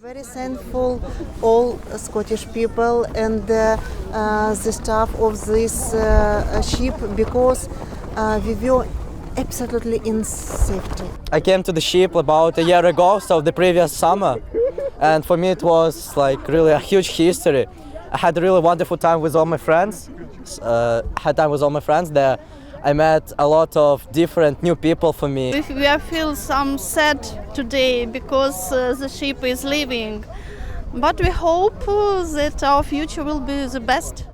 Very thankful all Scottish people and the staff of this ship because we were absolutely in safety. I came to the ship about a year ago, so the previous summer, and for me it was like really a huge history. I had a really wonderful time with all my friends. There. I met a lot of different new people for me. We feel some sad today because the ship is leaving, but we hope that our future will be the best.